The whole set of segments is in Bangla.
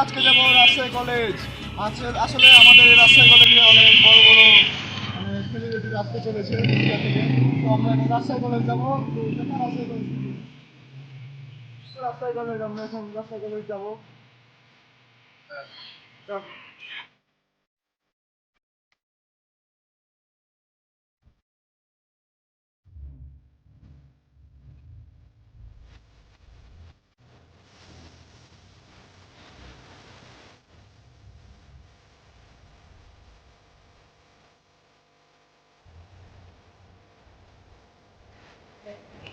আজকে যাবো রাজশাহী কলেজ। আসলে আমাদের এই রাজশাহী কলেজে অনেক বড় বড় মানে সেলিব্রিটি আসতে চলেছে ইন্ডিয়া থেকে। তো আমরা এখন রাজশাহী কলেজ যাবো। তো দেখা রাজশাহী কলেজ, আমরা এখন রাজশাহী কলেজ যাবো।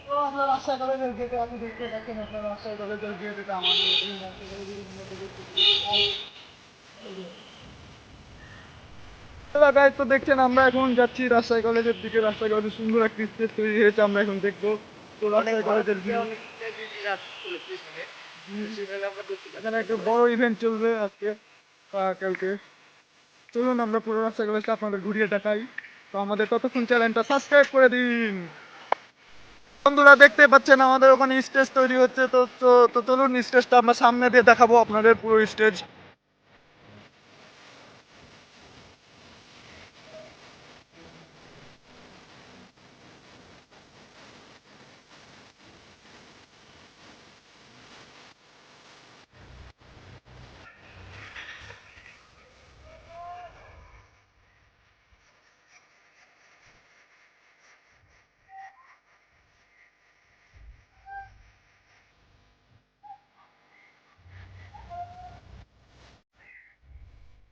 তো আমরা রাজশাহী কলেজের গেটে আপনি দেখতে পাচ্ছেন, আপনার রাজশাহী কলেজের গেট এটা আমাদের তো দেখছেন আমরা এখন যাচ্ছি রাজশাহী কলেজের দিকে। রাজশাহী কলেজের সুন্দর একটি স্টেজ তৈরি হয়েছে, আমরা এখন দেখবো। তো রাজশাহী কলেজের এখানে একটা বড় ইভেন্ট চলবে আজকে কালকে। চলুন আমরা পুরো রাজশাহী কলেজটা আপনাদের ঘুরিয়ে দেখাই। তো আমাদের ততক্ষণ চ্যানেলটা সাবস্ক্রাইব করে দিন। বন্ধুরা দেখতে পাচ্ছেন আমাদের ওখানে স্টেজ তৈরি হচ্ছে। তো তো তো চলুন স্টেজটা আমরা সামনে দিয়ে দেখাবো আপনাদের পুরো স্টেজ।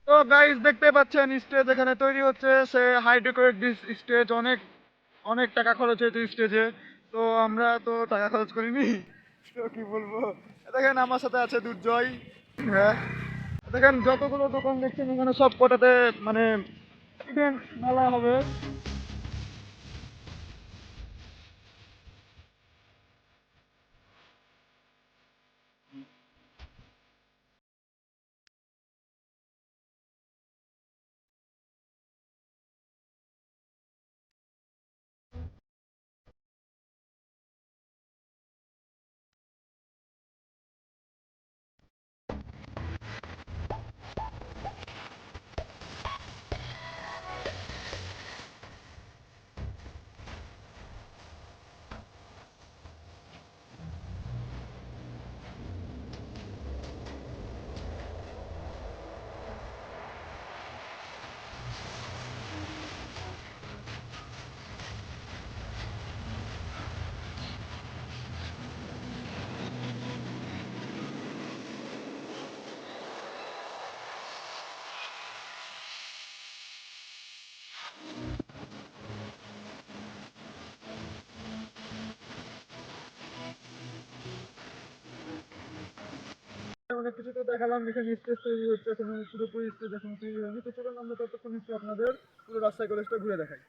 তো গাইস দেখতে পাচ্ছেন স্টেজ এখানে তৈরি হচ্ছে। সে হাই ডেকোরেট দিস স্টেজ, অনেক অনেক টাকা খরচ হয়েছে স্টেজে। তো আমরা তো টাকা খরচ করিনি, তো কি বলবো। দেখেন আমার সাথে আছে দুর্জয়। হ্যাঁ, দেখেন যতগুলো দোকান দেখছেন এখানে সব কটাতে মানে ইভেন্ট মেলা হবে। অনেক কিছু তো দেখালাম, এখানে স্টেজ তৈরি হচ্ছে, এখন পুরোপুরি স্টেজ এখন তৈরি হয়নি। তো চলুন আমরা ততক্ষণ একটু আপনাদের পুরো রাস্তায় কলেজটা ঘুরে দেখাই।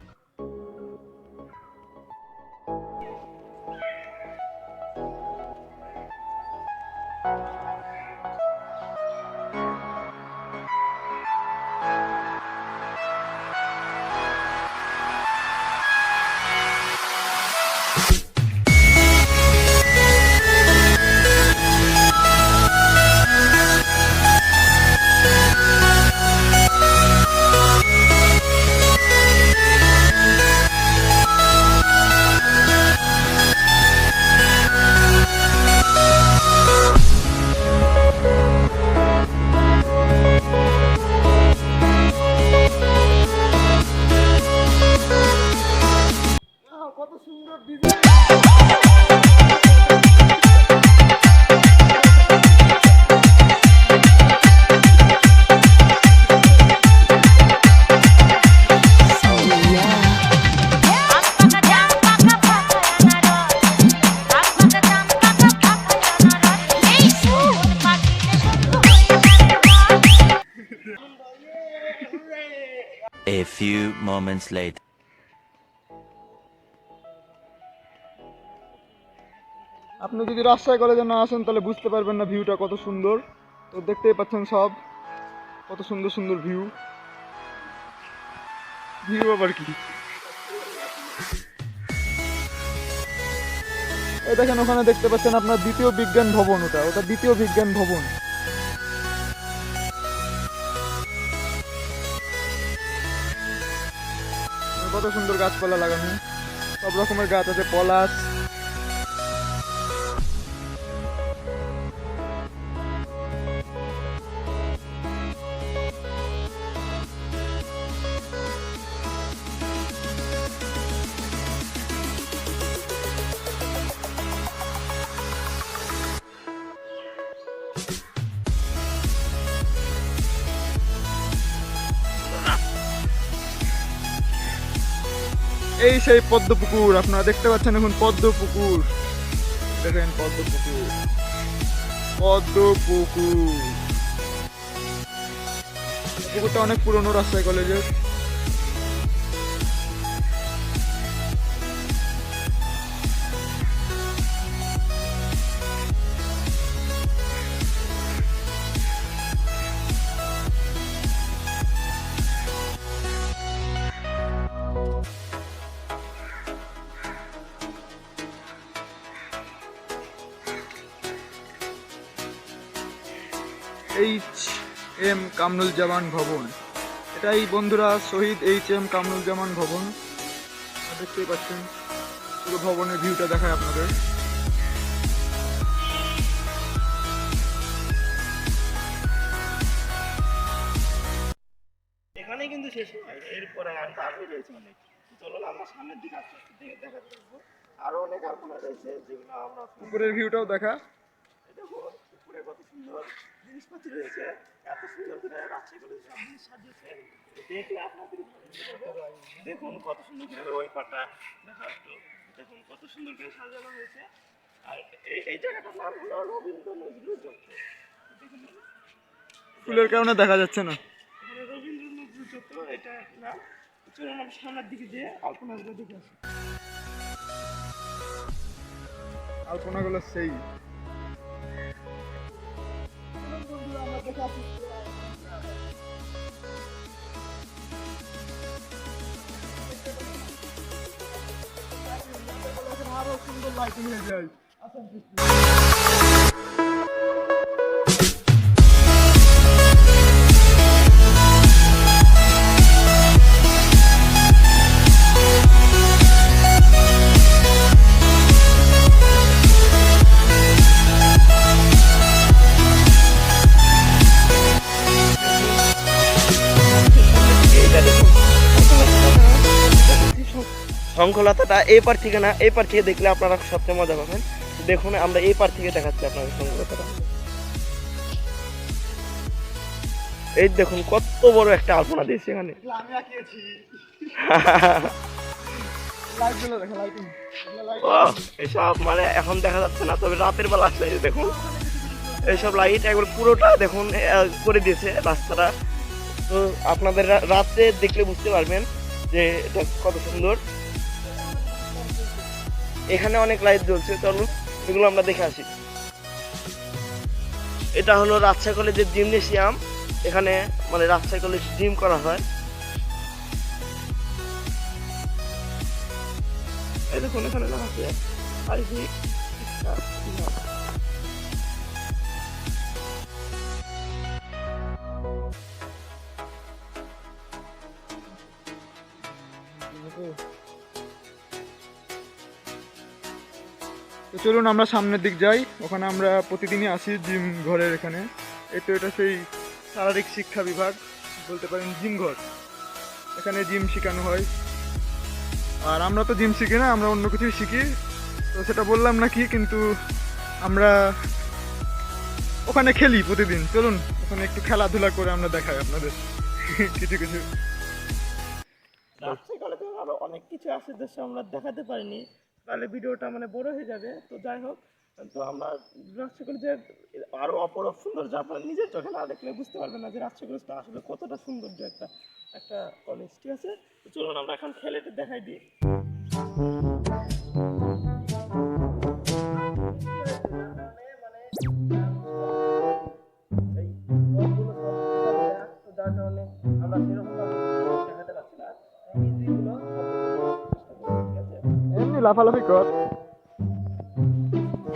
কত সুন্দর design. A few moments later. আপনি যদি রাজশাহী কলেজে না আসেন তাহলে বুঝতে পারবেন না ভিউটা কত সুন্দর। তো দেখতেই পাচ্ছেন সব কত সুন্দর সুন্দর ভিউ। ভিউ আবার কি, এই দেখেন ওখানে দেখতে পাচ্ছেন আপনার দ্বিতীয় বিজ্ঞান ভবন, ওটা ওটা দ্বিতীয় বিজ্ঞান ভবন। কত সুন্দর গাছপালা লাগানো, সব রকমের গাছ আছে, পলাশ। এই সেই পদ্ম পুকুর, আপনারা দেখতে পাচ্ছেন এখন পদ্ম পুকুর, দেখেন পদ্ম পুকুর, পদ্ম পুকুর। পুকুরটা অনেক পুরনো রাজশাহী কলেজের। HM কামরুজ্জামান ভবন, এটাই বন্ধুরা শহীদ HM কামরুজ্জামান ভবন। দেখতেই পাচ্ছেন পুরো ভবনের ভিউটা দেখায় আপনাদের। এখানে কিন্তু শেষ হয়, এরপরে আর আরো রয়েছে অনেক। চলুন আমরা সামনের দিকে আস্তে আস্তে দেখাতে থাকবো। আরো অনেক আলপনা রয়েছে যেগুলো আমরা উপরের ভিউটাও দেখা। দেখো উপরে কত সুন্দর জিনিসপত্র রয়েছে, এত সুন্দর করে রাজশাহী কলেজ সব জিনিস সাজিয়েছে, দেখলে আপনাদের ভালো লাগবে। দেখুন কত সুন্দর করে ওই পাটা দেখা একটু, দেখুন কত সুন্দর করে সাজানো হয়েছে। আর এই জায়গাটার নাম হলো রবীন্দ্র নজরুল চত্বর। দেখুন ফুলের কারণে দেখা যাচ্ছে না। এখানে রবীন্দ্র নজরুল চত্বর, এটা না। চলুন আমরা সামনের দিকে যেয়ে আলপনাগুলো দেখে আসি। আলপনাগুলো সেই আরো সুন্দর লাইটিং হয়ে যায়। শঙ্খলতাটা এই পার থেকে না, এই পার থেকে দেখলে আপনারা সবচেয়ে মজা পাবেন। দেখুন আমরা এই পার থেকে দেখাচ্ছি আপনাদের শঙ্খলতাটা। এই দেখুন কত বড় একটা আলপনা দিয়েছে এখানে। আমি আঁকিয়েছি। লাইটগুলো দেখো, লাইটিং। এইসব মানে এখন দেখা যাচ্ছে না, তবে রাতের বেলা আসলে এই দেখুন এইসব লাইট একবার পুরোটা দেখুন করে দিয়েছে রাস্তাটা। তো আপনাদের রাতে দেখলে বুঝতে পারবেন যে এটা কত সুন্দর। এখানে অনেক লাইট জ্বলছে, চলুন এগুলো আমরা দেখে আসি। এটা হলো রাজশাহী কলেজের জিমনেসিয়াম, এখানে মানে রাজশাহী কলেজ জিম করা হয়। এই দেখুন এখানে না আছে তো চলুন আমরা সামনের দিক যাই, ওখানে আমরা প্রতিদিনই আসি জিম ঘরের এখানে। এই তো এটা সেই শারীরিক শিক্ষা বিভাগ বলতে পারেন, জিম ঘর। এখানে জিম শেখানো হয়। আর আমরা তো জিম শিখি না, আমরা অন্য কিছুই শিখি, তো সেটা বললাম না কি, কিন্তু আমরা ওখানে খেলি প্রতিদিন। চলুন ওখানে একটু খেলাধুলা করে আমরা দেখাই আপনাদের কিছু কিছু। রাজশাহী কলেজে আরো অনেক কিছু আছে যেসব আমরা দেখাতে পারিনি, তাহলে ভিডিওটা মানে বড় হয়ে যাবে। তো যাই হোক, তো আমরা রাজশাহী কলেজের আরো অপরূপ সৌন্দর্য আপনারা নিজের চোখে না দেখলে বুঝতে পারবেন না যে রাজশাহী কলেজটা আসলে কতটা সৌন্দর্য একটা একটা কলেজ। ঠিক আছে, তো চলুন আমরা এখন খেলেটা দেখাই দিই। যার কারণে আমরা সেরকম দেখাতে পারছি না। এমনি লাফালাফি কর।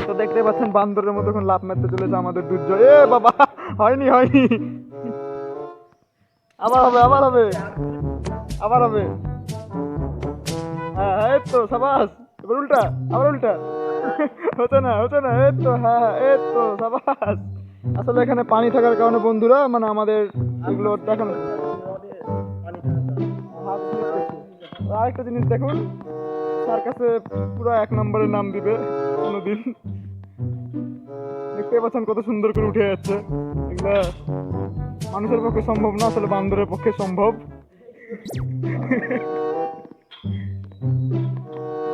তো দেখতে পাচ্ছেন বান্দরের মতো এখন লাফ মারতে চলেছে আমাদের দুর্জয়। এ বাবা, হয়নি হয়নি, আবার হবে আবার হবে আবার হবে। হ্যাঁ এই তো সাবাস, এবার উল্টা, আবার উল্টা। হচ্ছে না, এই তো হ্যাঁ এই তো সাবাস। আসলে এখানে পানি থাকার কারণে বন্ধুরা মানে আমাদের এগুলো দেখানো। আরেকটা জিনিস দেখুন, তার কাছে পুরো 1 নম্বরের নাম দিবে কোনোদিন। দেখতে পাচ্ছেন কত সুন্দর করে উঠে যাচ্ছে। এগুলা মানুষের পক্ষে সম্ভব না, আসলে বান্দরের পক্ষে সম্ভব।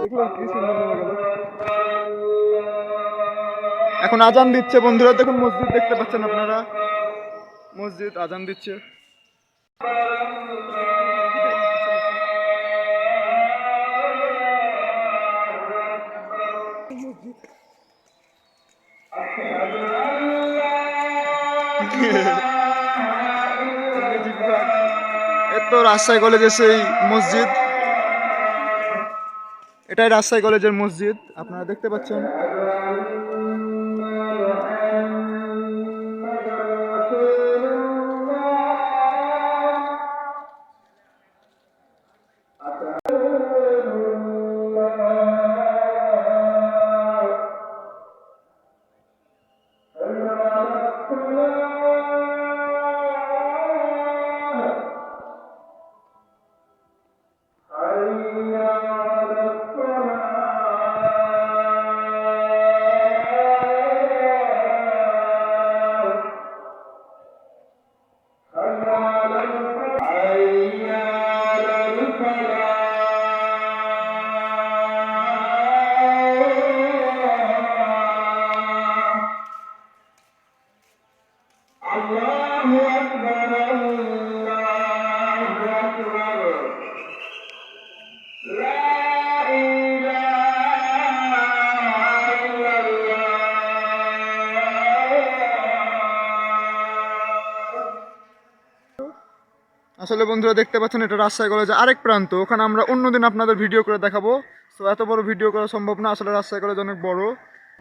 দেখলাম কি সুন্দর নেমে গেল। এখন আজান দিচ্ছে বন্ধুরা, দেখুন মসজিদ দেখতে পাচ্ছেন আপনারা, মসজিদ আজান দিচ্ছে। এত রাজশাহী কলেজের সেই মসজিদ, এটাই রাজশাহী কলেজের মসজিদ আপনারা দেখতে পাচ্ছেন। আসলে বন্ধুরা দেখতে পাচ্ছেন এটা রাজশাহী কলেজের আরেক প্রান্ত, ওখানে আমরা অন্যদিন আপনাদের ভিডিও করে দেখাবো। তো এত বড় ভিডিও করা সম্ভব না, আসলে রাজশাহী কলেজ অনেক বড়।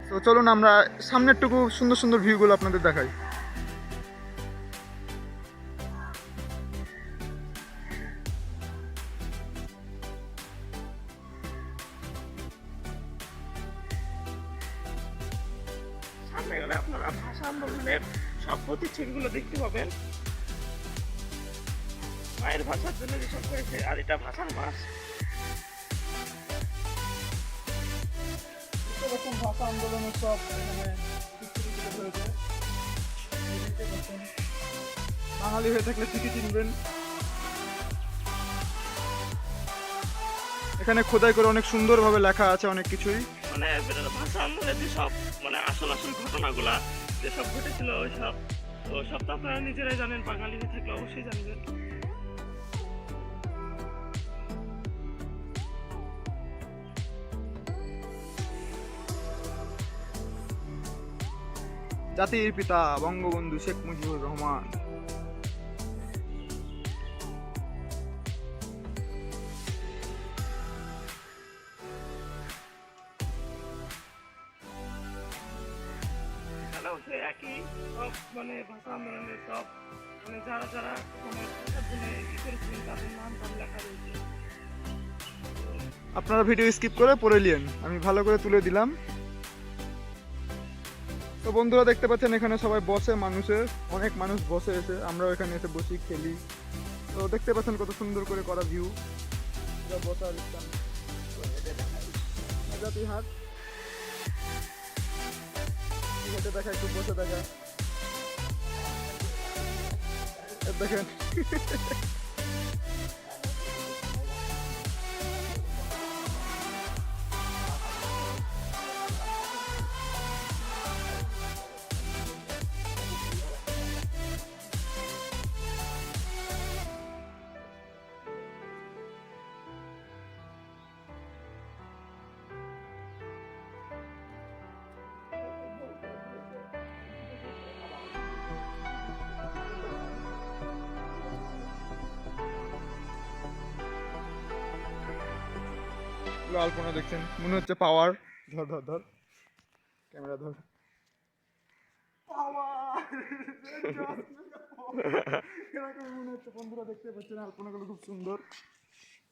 তো চলুন আমরা সামনেরটুকু সুন্দর সুন্দর ভিউগুলো আপনাদের দেখাই। সামনে গেলে আপনারা ভাষা আন্দোলনের সব প্রতিচ্ছবিগুলো দেখতে পাবেন। মায়ের ভাষার জন্য যেসব হয়েছে, আর এটা ভাষার মাস। ভাষা আন্দোলনের সব এখানে হয়েছে। বাঙালি হয়ে থাকলে ঠিকই চিনবেন। এখানে খোদাই করে অনেক সুন্দরভাবে লেখা আছে অনেক কিছুই। মানে ভাষা আন্দোলনের যেসব মানে আসল ঘটনাগুলা যেসব ঘটেছিল ওইসব, তো সব তো আপনারা নিজেরাই জানেন, বাঙালি হয়ে থাকলে অবশ্যই জানবেন। জাতির পিতা বঙ্গবন্ধু শেখ মুজিবুর রহমান। তাহলে হচ্ছে একই সব মানে ভাষা আন্দোলনের সব মানে যারা যারা মানে ভাষার জন্য ই করেছিলেন তাদের নাম টাম লেখা রয়েছে। আপনারা ভিডিও স্কিপ করে পড়ে নিন, আমি ভালো করে তুলে দিলাম। তো বন্ধুরা দেখতে পাচ্ছেন এখানে সবাই বসে, মানুষের অনেক মানুষ বসে এসে, আমরাও এখানে এসে বসি খেলি। তো দেখতে পাচ্ছেন কত সুন্দর করে করা ভিউ, বসার স্থান। জাতি হাট হেঁটে দেখা, একটু বসে দেখা, দেখেন। আলপনা দেখছেন, মনে হচ্ছে পাওয়ার। ধর ধর ধর ক্যামেরা ধর। মনে হচ্ছে বন্ধুরা দেখতে পাচ্ছেন আলপনাগুলো খুব সুন্দর,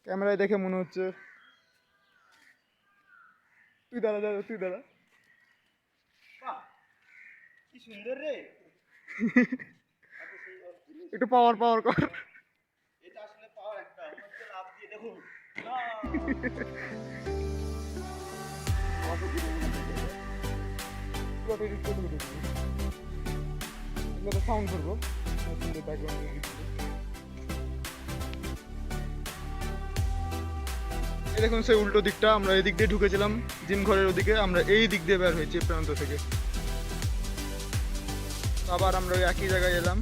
ক্যামেরায় দেখে মনে হচ্ছে তুই দাঁড়া দাঁড়া, তুই দাঁড়া। বাহ, কি সুন্দর রে। একটু পাওয়ার পাওয়ার কর। এটা আসলে পাওয়ার একটা মনে হচ্ছে লাফ দিয়ে দেখুন। সাউন্ড করবো ব্যাকগ্রাউন্ড। এই দেখুন সেই উল্টো দিকটা, আমরা এই দিক দিয়ে ঢুকেছিলাম জিম ঘরের ওদিকে, আমরা এই দিক দিয়ে বের হয়েছি প্রান্ত থেকে। আবার আমরা ওই একই জায়গায় এলাম।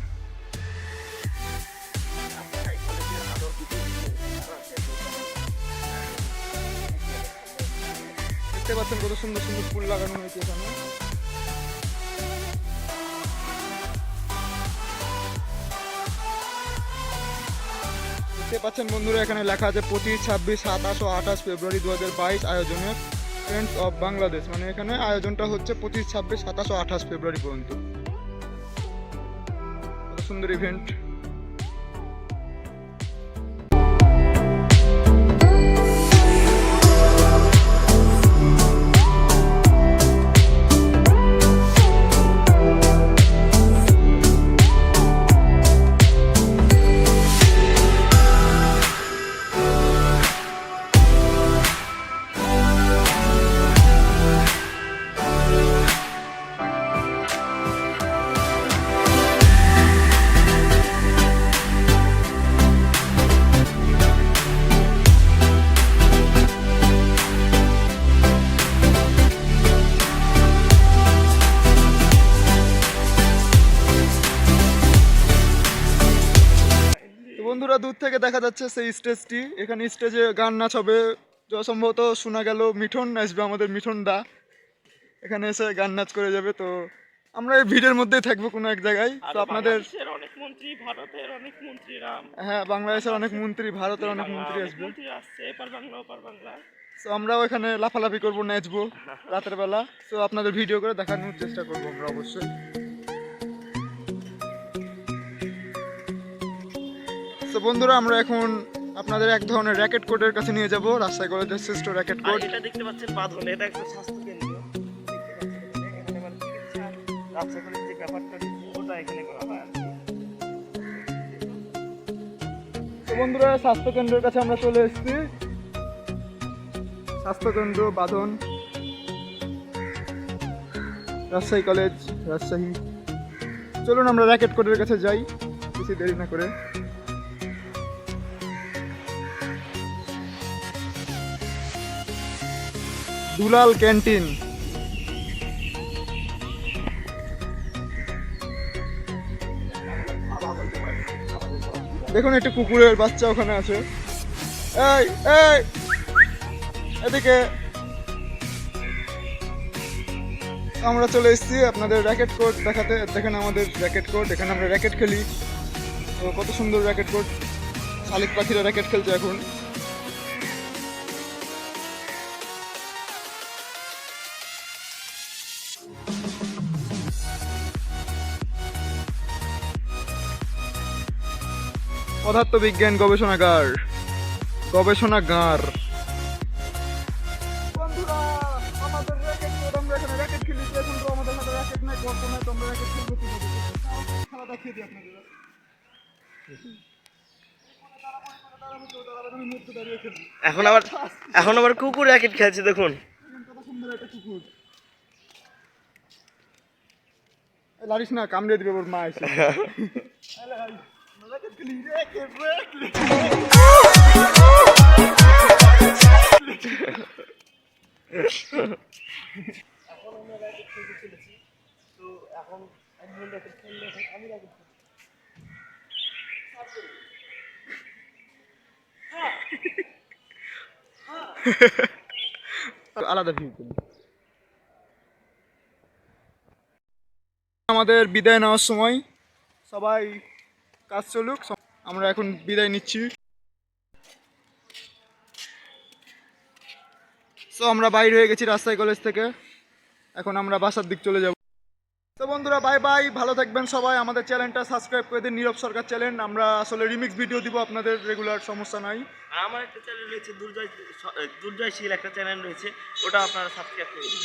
দেখতে পাচ্ছেন কত সুন্দর সুন্দর ফুল লাগানো হয়েছে এখানে। দেখতে পাচ্ছেন বন্ধুরা, এখানে লেখা আছে 25, 26, 27 ও 28 ফেব্রুয়ারি 2022 আয়োজনের ফ্রেন্ডস অফ বাংলাদেশ। মানে এখানে আয়োজনটা হচ্ছে 25, 26, 27 ও 28 ফেব্রুয়ারি পর্যন্ত। কত সুন্দর ইভেন্ট। তো বন্ধুরা, দূর থেকে দেখা যাচ্ছে সেই স্টেজটি। এখানে স্টেজে গান নাচ হবে, সম্ভবত শোনা গেল মিঠুন আসবে, আমাদের মিঠুন দা এখানে এসে গান নাচ করে যাবে। তো আমরা এই ভিড়ের মধ্যেই থাকবো কোনো এক জায়গায়। তো আপনাদের বাংলাদেশের অনেক মন্ত্রী, ভারতের অনেক মন্ত্রীরা, হ্যাঁ, বাংলাদেশের অনেক মন্ত্রী, ভারতের অনেক মন্ত্রী আসবে। মন্ত্রী আসছে এপার বাংলা ওপার বাংলা। তো আমরাও এখানে লাফালাফি করবো, নাচবো রাতের বেলা। তো আপনাদের ভিডিও করে দেখানোর চেষ্টা করবো আমরা অবশ্যই। তো বন্ধুরা, আমরা এখন আপনাদের এক ধরনের র্যাকেট কোডের কাছে নিয়ে যাব, রাজশাহী কলেজের শ্রেষ্ঠ র্যাকেট আর কোড। এটা দেখতে পাচ্ছেন বাঁধন, এটা একটা স্বাস্থ্য কেন্দ্র। দেখতে পাচ্ছেন, এখানে মানে চিকিৎসা, রাজশাহী কলেজের যে ব্যাপারটা ওটা এখানে করা হয় আর কি। তো বন্ধুরা, স্বাস্থ্য কেন্দ্রের কাছে আমরা চলে এসেছি। স্বাস্থ্য কেন্দ্র বাঁধন, রাজশাহী কলেজ, রাজশাহী। চলুন আমরা র্যাকেট কোডের কাছে যাই, বেশি দেরি না করে। দুলাল ক্যান্টিন। দেখুন একটি কুকুরের বাচ্চা ওখানে আছে। এই এই এদিকে। আমরা চলে এসেছি আপনাদের র্যাকেট কোড দেখাতে। দেখেন আমাদের র্যাকেট কোড, এখানে আমরা র্যাকেট খেলি। তো কত সুন্দর র্যাকেট কোড, শালিক পাখিরা র্যাকেট খেলছে এখন। পদার্থবিজ্ঞান গবেষণাগার, গবেষণাগার। বন্ধুরা, আমাদের র্যাকেট কোড, আমরা এখানে র্যাকেট খেলি। এখন তো আমাদের হাতে র্যাকেট নাই, গল্প নাই, তো আমরা র্যাকেট খেলবো কিভাবে? খেলা দেখিয়ে দিই আপনাদের। এখন আবার কুকুর র্যাকেট খেলছে দেখুন। কত সুন্দর একটা কুকুর। লারিস না, কামড়ে দিবে ওর মা এসে। র্যাকেট খেলি, র্যাকেট র্যাকেট। এখন আমরা র্যাকেট খেলতে চলেছি। তো এখন একজন র্যাকেট খেললে এখন আমি র্যাকেট খেলছি। আলাদা ভিউ। আমাদের বিদায় নেওয়ার সময়, সবাই কাজ চলুক, আমরা এখন বিদায় নিচ্ছি। তো আমরা বাইরে হয়ে গেছি রাজশাহী কলেজ থেকে, এখন আমরা বাসার দিক চলে যাব। তো বন্ধু বন্ধুরা বাই বাই, ভালো থাকবেন সবাই। আমাদের চ্যানেলটা সাবস্ক্রাইব করে দিন, নীরব সরকার চ্যানেল। আমরা আসলে রিমিক্স ভিডিও দিব আপনাদের, রেগুলার, সমস্যা নাই। আর আমার একটা চ্যানেল রয়েছে দুর্জয়শীল একটা চ্যানেল রয়েছে, ওটা আপনারা সাবস্ক্রাইব করে দিন।